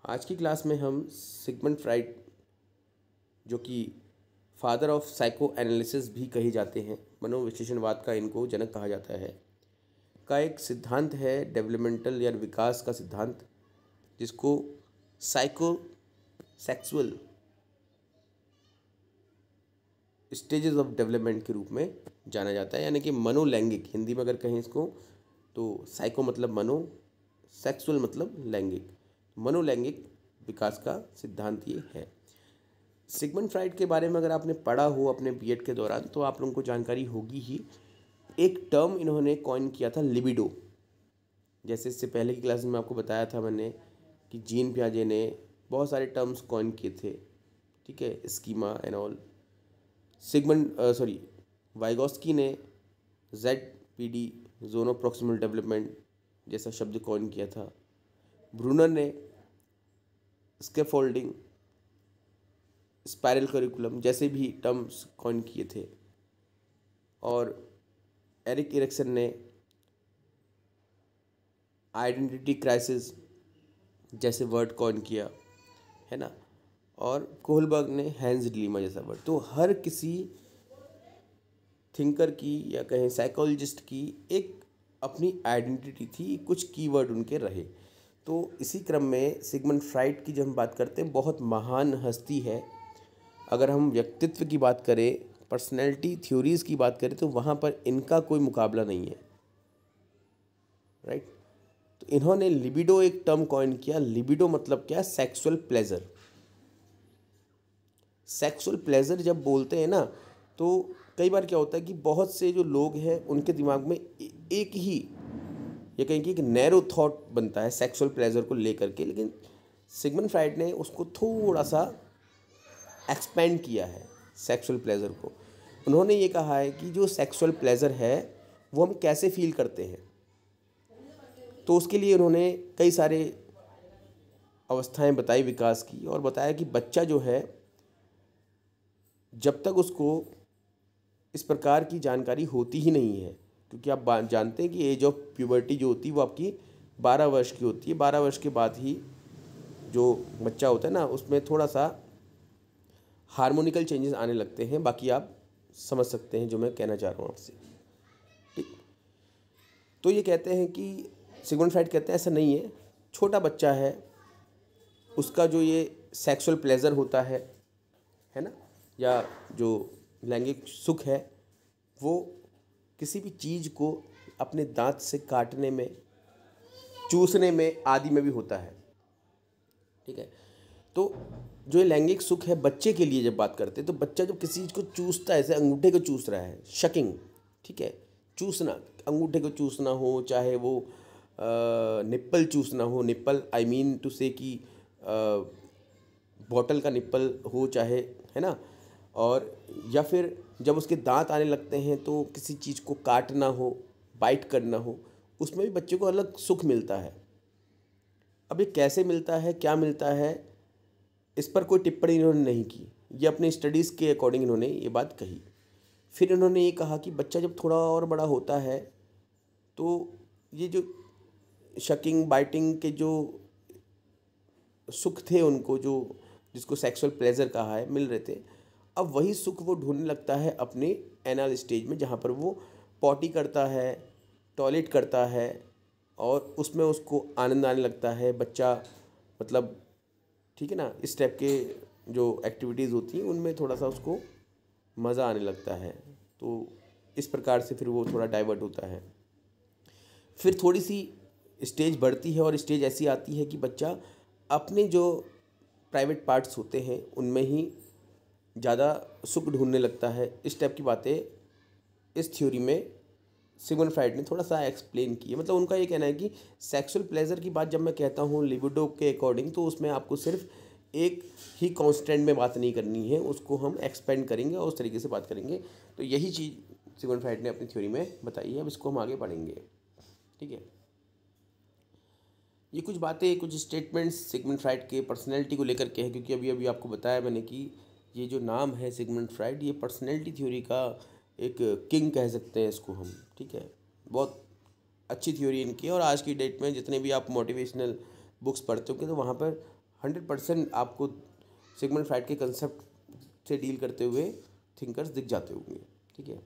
आज की क्लास में हम सिगमंड फ्राइड, जो कि फादर ऑफ साइको एनालिसिस भी कहे जाते हैं, मनोविश्लेषणवाद का इनको जनक कहा जाता है, का एक सिद्धांत है डेवलपमेंटल या विकास का सिद्धांत, जिसको psycho sexual stages of development के रूप में जाना जाता है, यानी कि मनोलैंगिक। हिंदी में अगर कहें इसको तो साइको मतलब मनो, सेक्सुअल मतलब लैंगिक, मनोलैंगिक विकास का सिद्धांत ये है। सिगमंड फ्राइड के बारे में अगर आपने पढ़ा हो अपने बीएड के दौरान तो आप लोगों को जानकारी होगी ही। एक टर्म इन्होंने कॉइन किया था, लिबिडो। जैसे इससे पहले की क्लास में आपको बताया था मैंने कि जीन पियाजे ने बहुत सारे टर्म्स कॉइन किए थे, ठीक है, स्कीमा एंड ऑल। वाइगोस्की ने ZPD, zone of proximal development जैसा शब्द कॉइन किया था। ब्रूनर ने स्कैफोल्डिंग, स्पाइरल करिकुलम जैसे भी टर्म्स कॉइन किए थे। और एरिक एरिक्सन ने आइडेंटिटी क्राइसिस जैसे वर्ड कॉइन किया है ना। और कोहलबर्ग ने हैंस डिलीमा जैसा वर्ड। तो हर किसी थिंकर की या कहें साइकोलॉजिस्ट की एक अपनी आइडेंटिटी थी, कुछ कीवर्ड उनके रहे। तो इसी क्रम में सिगमंड फ्राइड की जब हम बात करते हैं, बहुत महान हस्ती है। अगर हम व्यक्तित्व की बात करें, पर्सनैलिटी थ्योरीज़ की बात करें, तो वहाँ पर इनका कोई मुकाबला नहीं है, राइट। तो इन्होंने लिबिडो एक टर्म कॉइन किया। लिबिडो मतलब क्या? Sexual pleasure. सेक्सुअल प्लेजर जब बोलते हैं ना, तो कई बार क्या होता है कि बहुत से जो लोग हैं उनके दिमाग में एक ही, ये कहें कि एक नैरो थॉट बनता है सेक्सुअल प्लेजर को लेकर के। लेकिन सिगमंड फ्राइड ने उसको थोड़ा सा एक्सपेंड किया है सेक्सुअल प्लेजर को। उन्होंने ये कहा है कि जो सेक्सुअल प्लेजर है वो हम कैसे फील करते हैं। तो उसके लिए उन्होंने कई सारे अवस्थाएं बताई विकास की, और बताया कि बच्चा जो है, जब तक उसको इस प्रकार की जानकारी होती ही नहीं है, क्योंकि आप जानते हैं कि एज ऑफ प्यूबर्टी जो होती है वो आपकी 12 वर्ष की होती है। 12 वर्ष के बाद ही जो बच्चा होता है ना, उसमें थोड़ा सा हार्मोनिकल चेंजेस आने लगते हैं। बाकी आप समझ सकते हैं जो मैं कहना चाह रहा हूँ आपसे, ठीक। तो ये कहते हैं कि सिगमंड फ्राइड कहते हैं ऐसा नहीं है। छोटा बच्चा है, उसका जो ये सेक्सुअल प्लेजर होता है ना, या जो लैंगिक सुख है, वो किसी भी चीज़ को अपने दांत से काटने में, चूसने में आदि में भी होता है, ठीक है। तो जो ये लैंगिक सुख है बच्चे के लिए जब बात करते हैं, तो बच्चा जब किसी चीज़ को चूसता है, जैसे अंगूठे को चूस रहा है, शकिंग, ठीक है, चूसना, अंगूठे को चूसना हो, चाहे वो निप्पल चूसना हो, निप्पल आई मीन टू से कि बॉटल का निप्पल हो, चाहे, है ना। और या फिर जब उसके दांत आने लगते हैं तो किसी चीज़ को काटना हो, बाइट करना हो, उसमें भी बच्चे को अलग सुख मिलता है। अब ये कैसे मिलता है, क्या मिलता है, इस पर कोई टिप्पणी इन्होंने नहीं की। ये अपने स्टडीज़ के अकॉर्डिंग इन्होंने ये बात कही। फिर इन्होंने ये कहा कि बच्चा जब थोड़ा और बड़ा होता है तो ये जो शकिंग, बाइटिंग के जो सुख थे उनको, जो जिसको सेक्सुअल प्लेजर कहा है, मिल रहे थे, अब वही सुख वो ढूंढने लगता है अपने एनल स्टेज में, जहाँ पर वो पॉटी करता है, टॉयलेट करता है, और उसमें उसको आनंद आने लगता है। बच्चा मतलब, ठीक है ना, इस टाइप के जो एक्टिविटीज़ होती हैं उनमें थोड़ा सा उसको मज़ा आने लगता है। तो इस प्रकार से फिर वो थोड़ा डाइवर्ट होता है। फिर थोड़ी सी स्टेज बढ़ती है, और स्टेज ऐसी आती है कि बच्चा अपने जो प्राइवेट पार्ट्स होते हैं उनमें ही ज़्यादा सुख ढूंढने लगता है। इस टाइप की बातें इस थ्योरी में सिगमंड फ्राइड ने थोड़ा सा एक्सप्लेन की है। मतलब उनका ये कहना है कि सेक्सुअल प्लेजर की बात जब मैं कहता हूँ लिबिडो के अकॉर्डिंग, तो उसमें आपको सिर्फ एक ही कॉन्स्टेंट में बात नहीं करनी है, उसको हम एक्सपेंड करेंगे और उस तरीके से बात करेंगे। तो यही चीज़ सिगमंड फ्राइड ने अपनी थ्योरी में बताई है। अब इसको हम आगे पढ़ेंगे, ठीक है। ये कुछ बातें, कुछ स्टेटमेंट्स सिगमंड फ्राइड के पर्सनैलिटी को लेकर के हैं, क्योंकि अभी अभी आपको बताया मैंने कि ये जो नाम है सिगमंड फ्राइड, ये पर्सनैलिटी थ्योरी का एक किंग कह सकते हैं इसको हम, ठीक है। बहुत अच्छी थ्योरी इनकी है, और आज की डेट में जितने भी आप मोटिवेशनल बुक्स पढ़ते होंगे तो वहाँ पर 100% आपको सिगमंड फ्राइड के कंसेप्ट से डील करते हुए थिंकर्स दिख जाते होंगे। ठीक है,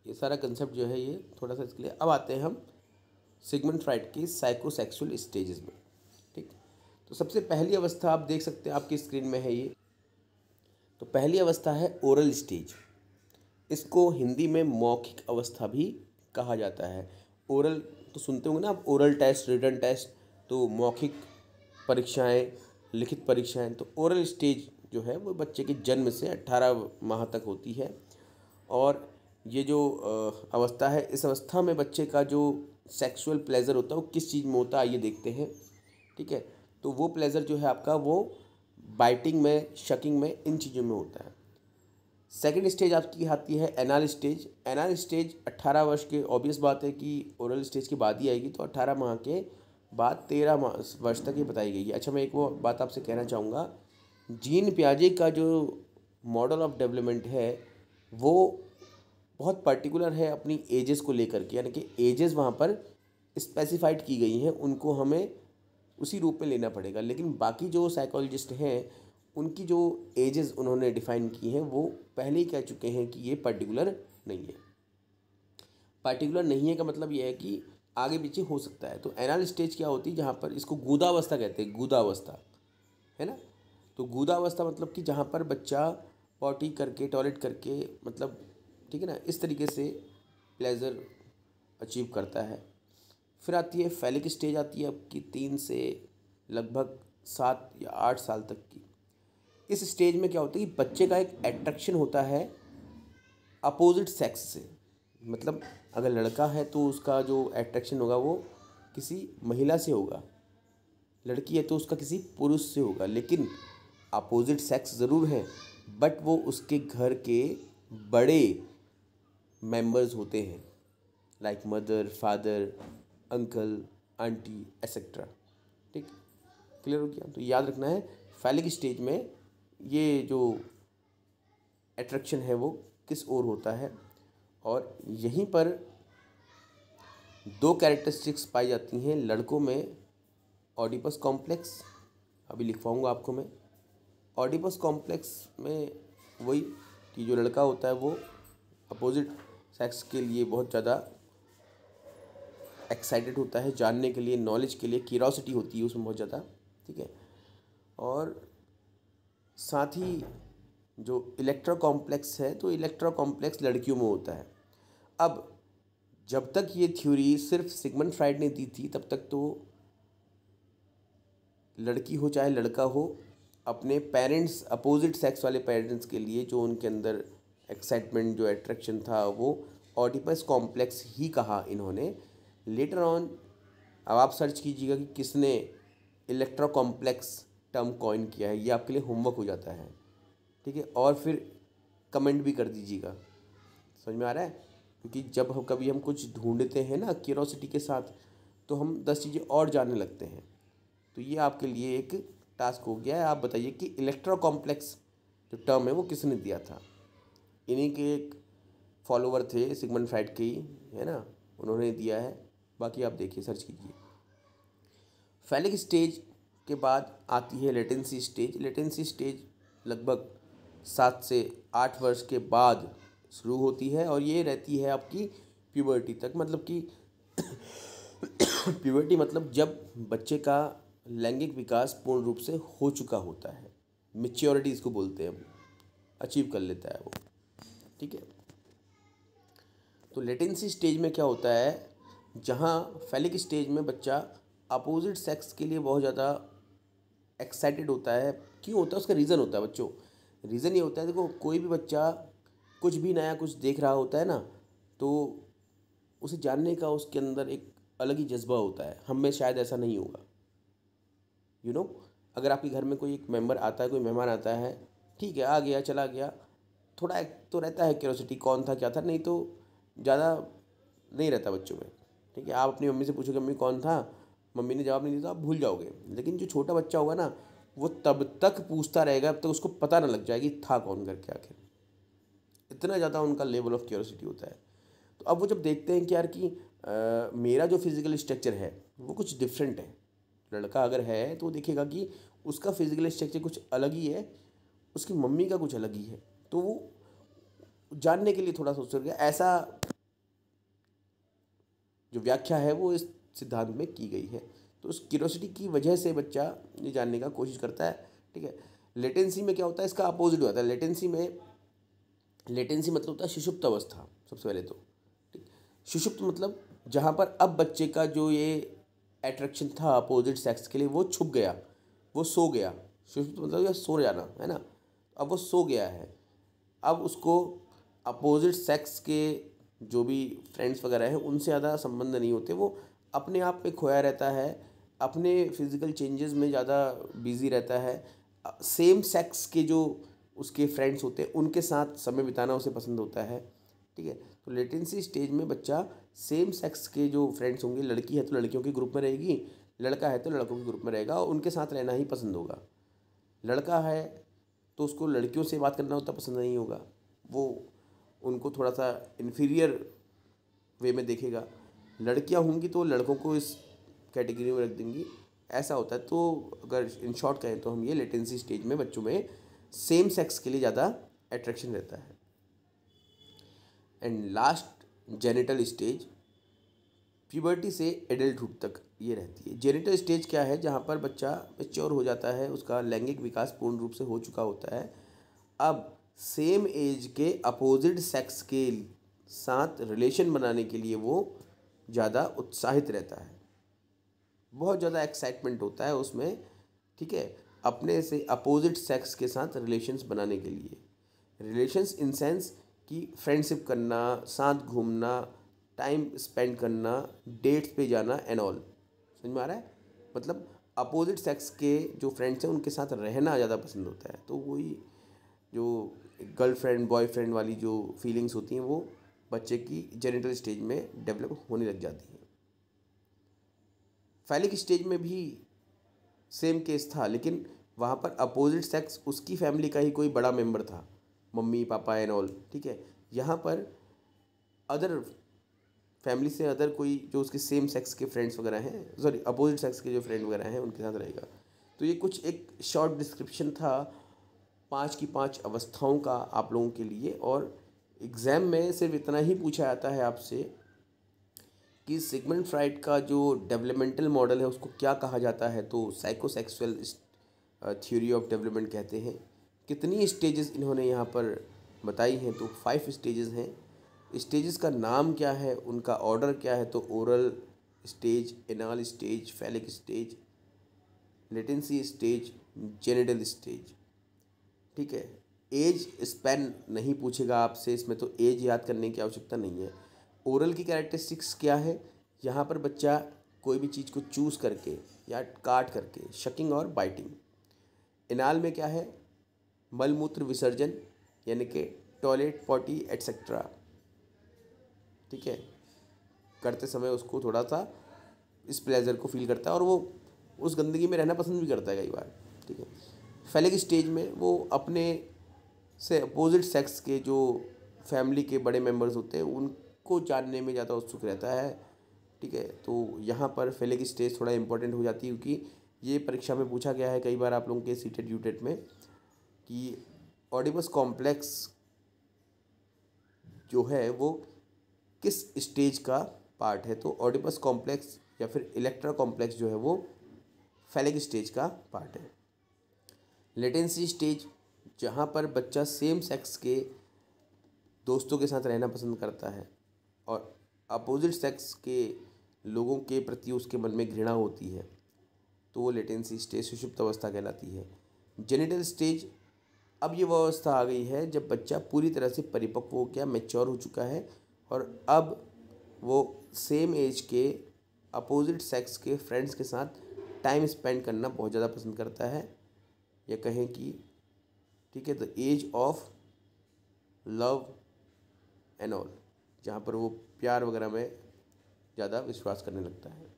ये सारा कंसेप्ट जो है ये थोड़ा सा इसके लिए। अब आते हैं हम सिगमंड फ्राइड की साइकोसेक्सुअल स्टेजेस में। ठीक, तो सबसे पहली अवस्था आप देख सकते हैं, आपकी स्क्रीन में है ये। तो पहली अवस्था है ओरल स्टेज। इसको हिंदी में मौखिक अवस्था भी कहा जाता है। ओरल तो सुनते होंगे ना आप, ओरल टेस्ट, रिटन टेस्ट, तो मौखिक परीक्षाएं, लिखित परीक्षाएं। तो ओरल स्टेज जो है वो बच्चे के जन्म से 18 माह तक होती है। और ये जो अवस्था है, इस अवस्था में बच्चे का जो सेक्सुअल प्लेजर होता है वो किस चीज़ में होता है, आइए देखते हैं। ठीक है, तो वो प्लेजर जो है आपका वो बाइटिंग में, शकिंग में, इन चीज़ों में होता है। सेकेंड स्टेज आपकी आती है एनाल स्टेज। एनाल स्टेज 18 वर्ष के, ऑब्वियस बात है कि ओरल स्टेज के बाद ही आएगी, तो 18 माह के बाद 13 वर्ष तक ये बताई गई है। अच्छा, मैं एक वो बात आपसे कहना चाहूँगा, जीन पियाजे का जो मॉडल ऑफ डेवलपमेंट है वो बहुत पर्टिकुलर है अपनी एजेस को लेकर के, यानी कि एजेस वहाँ पर स्पेसिफाइड की गई हैं, उनको हमें उसी रूप में लेना पड़ेगा। लेकिन बाकी जो साइकोलॉजिस्ट हैं उनकी जो एजेस उन्होंने डिफ़ाइन की हैं वो पहले ही कह चुके हैं कि ये पर्टिकुलर नहीं है। पर्टिकुलर नहीं है का मतलब ये है कि आगे पीछे हो सकता है। तो एनाल स्टेज क्या होती है, जहाँ पर इसको गूदावस्था कहते हैं, गूदावस्था, है ना। तो गूदावस्था मतलब कि जहाँ पर बच्चा पॉटी करके, टॉयलेट करके, मतलब ठीक है ना, इस तरीके से प्लेजर अचीव करता है। फिर आती है फैलिक स्टेज, आती है आपकी 3 से लगभग 7 या 8 साल तक की। इस स्टेज में क्या होता है कि बच्चे का एक अट्रैक्शन होता है अपोजिट सेक्स से। मतलब अगर लड़का है तो उसका जो अट्रैक्शन होगा वो किसी महिला से होगा, लड़की है तो उसका किसी पुरुष से होगा, लेकिन अपोजिट सेक्स ज़रूर है, बट वो उसके घर के बड़े मेंबर्स होते हैं, like mother, father, uncle, aunty, etcetera. ठीक, क्लियर हो गया। तो याद रखना है फैलिक स्टेज में ये जो अट्रैक्शन है वो किस ओर होता है। और यहीं पर 2 कैरेक्टरिस्टिक्स पाई जाती हैं लड़कों में। ऑडिपस कॉम्प्लेक्स, अभी लिखवाऊंगा आपको मैं। ऑडिपस कॉम्प्लेक्स में वही कि जो लड़का होता है वो अपोजिट सेक्स के लिए बहुत ज़्यादा एक्साइटेड होता है, जानने के लिए, नॉलेज के लिए क्यूरियोसिटी होती है उसमें बहुत ज़्यादा। ठीक है, और साथ ही जो इलेक्ट्रा कॉम्प्लेक्स है, तो इलेक्ट्रा कॉम्प्लेक्स लड़कियों में होता है। अब जब तक ये थ्योरी सिर्फ सिगमंड फ्राइड ने दी थी, तब तक तो लड़की हो चाहे लड़का हो, अपने पेरेंट्स, अपोजिट सेक्स वाले पेरेंट्स के लिए जो उनके अंदर एक्साइटमेंट, जो अट्रैक्शन था, वो ऑडिपस कॉम्प्लेक्स ही कहा इन्होंने। लेटर ऑन अब आप सर्च कीजिएगा कि किसने इलेक्ट्रा कॉम्प्लेक्स टर्म कॉइन किया है, ये आपके लिए होमवर्क हो जाता है। ठीक है, और फिर कमेंट भी कर दीजिएगा, समझ में आ रहा है। क्योंकि जब हम कभी हम कुछ ढूंढते हैं ना क्यूरोसिटी के साथ, तो हम 10 चीज़ें और जानने लगते हैं। तो ये आपके लिए एक टास्क हो गया है। आप बताइए कि इलेक्ट्रा कॉम्प्लेक्स जो टर्म है वो किसने दिया था। इन्हीं के एक फॉलोवर थे सिगमंड फ्राइड के ही, है ना, उन्होंने दिया है। बाकी आप देखिए, सर्च कीजिए। फैलिक स्टेज के बाद आती है लेटेंसी स्टेज। लेटेंसी स्टेज लगभग 7 से 8 वर्ष के बाद शुरू होती है और ये रहती है आपकी प्यूबर्टी तक। मतलब कि प्यूबर्टी मतलब जब बच्चे का लैंगिक विकास पूर्ण रूप से हो चुका होता है, मैच्योरिटी इसको बोलते हैं, अचीव कर लेता है वो। ठीक है, तो लेटेंसी स्टेज में क्या होता है, जहाँ फैलिक स्टेज में बच्चा अपोजिट सेक्स के लिए बहुत ज़्यादा एक्साइटेड होता है। क्यों होता है, उसका रीज़न होता है बच्चों। रीज़न ये होता है, देखो कोई भी बच्चा कुछ भी नया कुछ देख रहा होता है ना, तो उसे जानने का उसके अंदर एक अलग ही जज्बा होता है। हम में शायद ऐसा नहीं होगा, यू नो। अगर आपके घर में कोई एक मेंबर आता है, कोई मेहमान आता है, ठीक है, आ गया चला गया, थोड़ा एक तो रहता है क्यूरियोसिटी, कौन था क्या था, नहीं तो ज़्यादा नहीं रहता बच्चों में। ठीक है, आप अपनी मम्मी से पूछोगे मम्मी कौन था, मम्मी ने जवाब नहीं दिया तो आप भूल जाओगे। लेकिन जो छोटा बच्चा होगा ना, वो तब तक पूछता रहेगा जब तक उसको पता ना लग जाएगी था कौन करके आखिर। इतना ज़्यादा उनका लेवल ऑफ क्यूरियोसिटी होता है। तो अब वो जब देखते हैं कि यार कि मेरा जो फिज़िकल स्ट्रक्चर है वो कुछ डिफरेंट है। लड़का अगर है तो देखेगा कि उसका फिज़िकल स्ट्रक्चर कुछ अलग ही है, उसकी मम्मी का कुछ अलग ही है, तो वो जानने के लिए थोड़ा सोच गया। ऐसा जो व्याख्या है वो इस सिद्धांत में की गई है। तो उस क्यूरोसिटी की वजह से बच्चा ये जानने का कोशिश करता है। ठीक है। लेटेंसी में क्या होता है, इसका अपोजिट होता है। लेटेंसी मतलब होता है सुषुप्त अवस्था। सबसे पहले तो ठीक, सुषुप्त मतलब जहाँ पर अब बच्चे का जो ये अट्रैक्शन था अपोजिट सेक्स के लिए वो छुप गया, वो सो गया। सुषुप्त मतलब या सो जाना है ना। अब वो सो गया है, अब उसको अपोजिट सेक्स के जो भी फ्रेंड्स वगैरह हैं उनसे ज़्यादा संबंध नहीं होते। वो अपने आप में खोया रहता है, अपने फिज़िकल चेंजेस में ज़्यादा बिजी रहता है। सेम सेक्स के जो उसके फ्रेंड्स होते हैं उनके साथ समय बिताना उसे पसंद होता है। ठीक है। तो लेटेंसी स्टेज में बच्चा सेम सेक्स के जो फ्रेंड्स होंगे, लड़की है तो लड़कियों के ग्रुप में रहेगी, लड़का है तो लड़कों के ग्रुप में रहेगा और उनके साथ रहना ही पसंद होगा। लड़का है तो उसको लड़कियों से बात करना उतना पसंद नहीं होगा, वो उनको थोड़ा सा इन्फीरियर वे में देखेगा। लड़कियां होंगी तो लड़कों को इस कैटेगरी में रख देंगी, ऐसा होता है। तो अगर इन शॉर्ट कहें तो हम ये लेटेंसी स्टेज में बच्चों में सेम सेक्स के लिए ज़्यादा अट्रैक्शन रहता है। And last genital stage puberty से एडल्टहुड तक ये रहती है। जेनिटल स्टेज क्या है, जहाँ पर बच्चा मैच्योर हो जाता है, उसका लैंगिक विकास पूर्ण रूप से हो चुका होता है। अब सेम एज के अपोजिट सेक्स के साथ रिलेशन बनाने के लिए वो ज़्यादा उत्साहित रहता है, बहुत ज़्यादा एक्साइटमेंट होता है उसमें। ठीक है। अपने से अपोजिट सेक्स के साथ रिलेशंस बनाने के लिए, रिलेशंस इन सेंस कि फ्रेंडशिप करना, साथ घूमना, टाइम स्पेंड करना, डेट्स पे जाना एंड ऑल। समझ में आ रहा है? मतलब अपोजिट सेक्स के जो फ्रेंड्स हैं उनके साथ रहना ज़्यादा पसंद होता है। तो वही जो गर्लफ्रेंड बॉयफ्रेंड वाली जो फीलिंग्स होती हैं वो बच्चे की जेनिटल स्टेज में डेवलप होने लग जाती हैं। फैलिक स्टेज में भी सेम केस था, लेकिन वहाँ पर अपोजिट सेक्स उसकी फैमिली का ही कोई बड़ा मेंबर था, मम्मी पापा एंड ऑल। ठीक है। यहाँ पर अदर फैमिली से अदर कोई जो उसके सेम सेक्स के फ्रेंड्स वगैरह हैं, सॉरी अपोजिट सेक्स के जो फ्रेंड वगैरह हैं उनके साथ रहेगा। तो ये कुछ एक शॉर्ट डिस्क्रिप्शन था 5 की 5 अवस्थाओं का आप लोगों के लिए। और एग्ज़ाम में सिर्फ इतना ही पूछा जाता है आपसे कि सिगमंड फ्राइड का जो डेवलपमेंटल मॉडल है उसको क्या कहा जाता है। तो साइकोसेक्सुअल थ्योरी ऑफ डेवलपमेंट कहते हैं। कितनी स्टेजेस इन्होंने यहाँ पर बताई हैं, तो 5 स्टेजेस हैं। स्टेजेस का नाम क्या है, उनका ऑर्डर क्या है, तो oral stage, anal stage, phallic stage, latency stage, genital stage. ठीक है। एज स्पैन नहीं पूछेगा आपसे इसमें, तो एज याद करने की आवश्यकता नहीं है। ओरल की कैरेक्टरिस्टिक्स क्या है, यहाँ पर बच्चा कोई भी चीज़ को चूज़ करके या काट करके, शकिंग और बाइटिंग। एनाल में क्या है, मलमूत्र विसर्जन यानी कि टॉयलेट पॉटी एट्सेट्रा। ठीक है। करते समय उसको थोड़ा सा इस प्लेजर को फील करता है और वो उस गंदगी में रहना पसंद भी करता है कई बार। ठीक है। फैलिक स्टेज में वो अपने से अपोजिट सेक्स के जो फैमिली के बड़े मेंबर्स होते हैं उनको जानने में ज़्यादा उत्सुक रहता है। ठीक है। तो यहाँ पर फैलिक स्टेज थोड़ा इंपॉर्टेंट हो जाती है, क्योंकि ये परीक्षा में पूछा गया है कई बार आप लोगों के सीटेट यूटेट में कि ऑडिपस कॉम्प्लेक्स जो है वो किस स्टेज का पार्ट है। तो ऑडिपस कॉम्प्लेक्स या फिर इलेक्ट्रा कॉम्प्लेक्स जो है वो फैलिक स्टेज का पार्ट है। लेटेंसी स्टेज जहाँ पर बच्चा सेम सेक्स के दोस्तों के साथ रहना पसंद करता है और अपोजिट सेक्स के लोगों के प्रति उसके मन में घृणा होती है, तो वो लेटेंसी स्टेज सुषुप्त अवस्था कहलाती है। जेनिटल स्टेज, अब ये वो अवस्था आ गई है जब बच्चा पूरी तरह से परिपक्व हो गया, मैच्योर हो चुका है और अब वो सेम एज के अपोजिट सेक्स के फ्रेंड्स के साथ टाइम स्पेंड करना बहुत ज़्यादा पसंद करता है, या कहें कि ठीक है the age of love and all, जहाँ पर वो प्यार वगैरह में ज़्यादा विश्वास करने लगता है।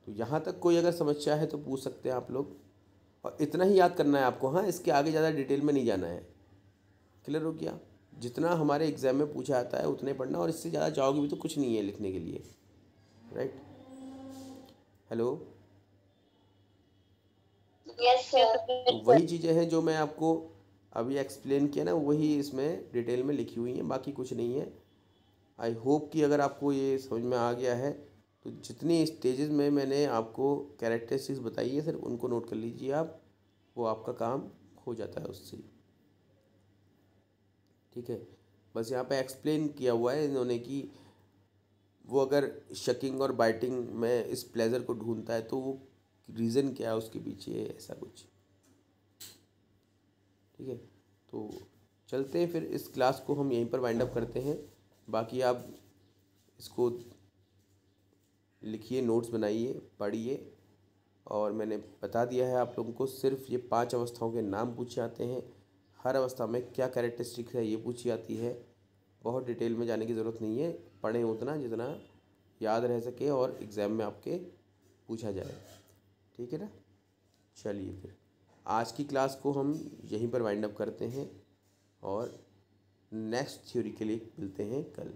तो यहाँ तक कोई अगर समस्या है तो पूछ सकते हैं आप लोग, और इतना ही याद करना है आपको। हाँ, इसके आगे ज़्यादा डिटेल में नहीं जाना है। क्लियर हो गया? जितना हमारे एग्ज़ाम में पूछा आता है उतने पढ़ना, और इससे ज़्यादा जाओगे भी तो कुछ नहीं है लिखने के लिए, राइट। हेलो। Yes sir. तो वही चीज़ें हैं जो मैं आपको अभी एक्सप्लेन किया ना, वही इसमें डिटेल में लिखी हुई हैं, बाकी कुछ नहीं है। आई होप कि अगर आपको ये समझ में आ गया है तो जितनी स्टेजेस में मैंने आपको कैरेक्टरिस्टिक्स बताई है सिर्फ उनको नोट कर लीजिए आप, वो आपका काम हो जाता है उससे। ठीक है, बस यहाँ पे एक्सप्लेन किया हुआ है इन्होंने कि वो अगर शकिंग और बाइटिंग में इस प्लेजर को ढूंढता है तो वो रीज़न क्या है उसके पीछे, ऐसा कुछ। ठीक है, तो चलते हैं फिर, इस क्लास को हम यहीं पर वाइंड अप करते हैं। बाकी आप इसको लिखिए, नोट्स बनाइए, पढ़िए, और मैंने बता दिया है आप लोगों को, सिर्फ ये 5 अवस्थाओं के नाम पूछे जाते हैं, हर अवस्था में क्या कैरेक्टरिस्टिक्स है ये पूछी जाती है। बहुत डिटेल में जाने की ज़रूरत नहीं है, पढ़ें उतना जितना याद रह सके और एग्ज़ाम में आपके पूछा जाए। ठीक है ना, चलिए फिर आज की क्लास को हम यहीं पर वाइंड अप करते हैं और नेक्स्ट थ्योरी के लिए मिलते हैं कल।